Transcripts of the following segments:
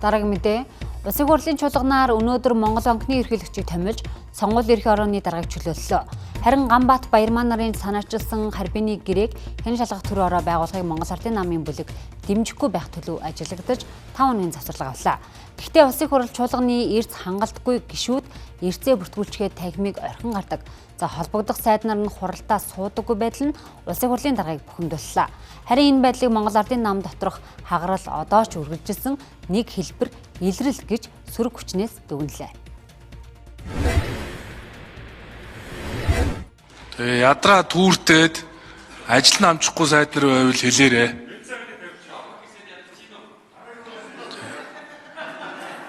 Дараагийн мэдээ. Улсын хурлын чуулганаар өнөөдөр Монгол банкны эрхлэгчийг томилж сонгууль эрх орооны даргаыг чөлөөллөө. Харин Ганбаат Баярмаа нарын санаачилсан харбины гэрээг хэн шалгах төр ороо байгуулахыг Монгол Ардын намын бүлэг дэмжихгүй байх төлөв ажиглагдаж 5 хоногийн завсарлага авлаа. Гэхдээ улсын хурал чуулганы эрс хангалтгүй гишүүд эрсээ бүртгүүлчгээд тахимыг орхин гардаг. За холбогдох сайд нар нь хуралдаа суудаггүй байдал нь улсын хурлын даргаыг бухимдууллаа. Харин энэ байдлыг Монгол Ардын нам доторх хагарал одоо ч үргэлжилсэн нэг хэлбэр илрэл гэж сөрөг хүчнээс дүгнэлээ. Тэгээ ядраа түүртээд ажил нь амжихгүй сайд нар байвал хэлээрээ.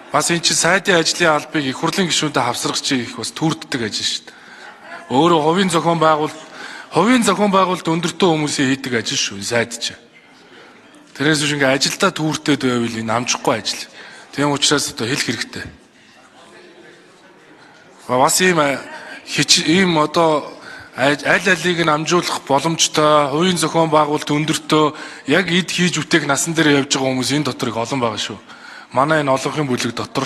Бас энэ чинь сайдын ажлын албыг их хурлын гишүүнтэй хавсрах чи их бас түүрддэг ажил шүү дээ. Өөрөө хувийн зохион байгуулалт өндөртөө хүмүүсийн хийдэг ажил шүү сайд чинь. Тэрээс биш ингээ ажилдаа түүртээд байвал энэ амжихгүй ажил. Тийм учраас одоо хэлэх хэрэгтэй. Бас ийм одоо аль алийг нь амжуулах боломжтой хувийн зохион байгуулалт өндөртөө яг эд хийж үтээх насан дээр явж байгаа хүмүүс энэ дотор их олон байгаа шүү. Манай энэ олонхын бүлэг дотор.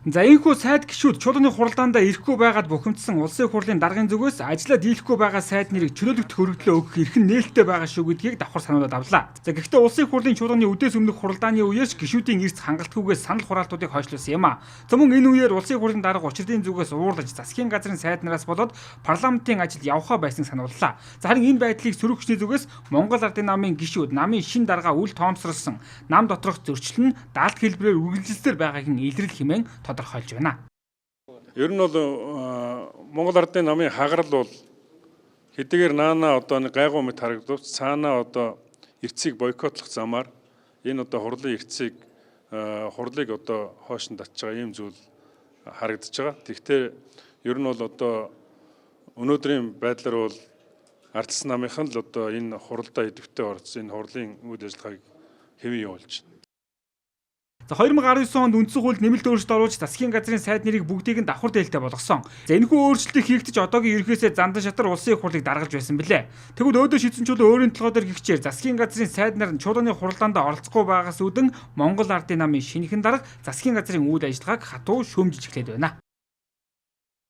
За ийхүү сайд гишүүд чуулганы хуралдаандаа ирэхгүй байгаад бухимдсан улсын хурлын даргын зүгээс ажиллаа дийлэхгүй байгаа сайд нэрийг чөлөөлөгдөх хөргөлөө өгөх эрх нь нээлттэй байгаа шүү гэдгийг давхар сануулад авлаа. За гэхдээ улсын хурлын чуулганы үдээс өмнөх хуралдааны үеэс гишүүдийн эрс хангалтгүйгээс санал хураалтуудыг хойшлуулсан юм а. За мөн энэ үеэр улсын хурлын дарга учрын зүгээс уурлаж засгийн газрын сайд нараас болоод парламентын ажил явахаа байсныг санууллаа. За харин энэ байдлыг сөрөг хүчний зүгээс Монгол Ардын намын гишүүд намын шин дарга үл тоомсорлсон нам доторх зөрчил нь даалт хэлбэрээр үргэлжилсээр байгааг нь илрэл хэмээн тодорхойлж байна. Ер нь бол Монгол Ардын намын хагарал бол хэдийгээр наана одоо нэг гайгүй мэт харагдвч цаанаа одоо эрцийг бойкотлох замаар энэ одоо хурлын эрцийг хурлыг одоо хойш нь татж байгаа ийм зүйл харагдаж байгаа. Тэгэхдээ ер нь бол одоо өнөөдрийн байдлаар бол ардсан намынхан л одоо энэ хуралдаа идэвхтэй орсон энэ хурлын үйл ажиллагааг хэвэн явуулж байна. За 2019 онд үндсэн хуульд нэмэлт өөрчлөлт оруулж засгийн газрын сайд нэрийг бүгдийг нь давхар дээлтэй болгосон. За энэхүү өөрчлөлтийг хийгдэж одоогийн ерөнхийсээ зандан шатар улсын хурлыг даргалж байсан билээ. Тэгвэл өөдөө шийдсэн чуулган өөрийн толгойдоор гихчээр засгийн газрын сайд нар нь чуулганы хуралдаанд оролцохгүй байгаас үүдэн Монгол Ардын намын шинэхэн дарга засгийн газрын үйл ажиллагааг хатуу шүүмжиж эхлэв байна.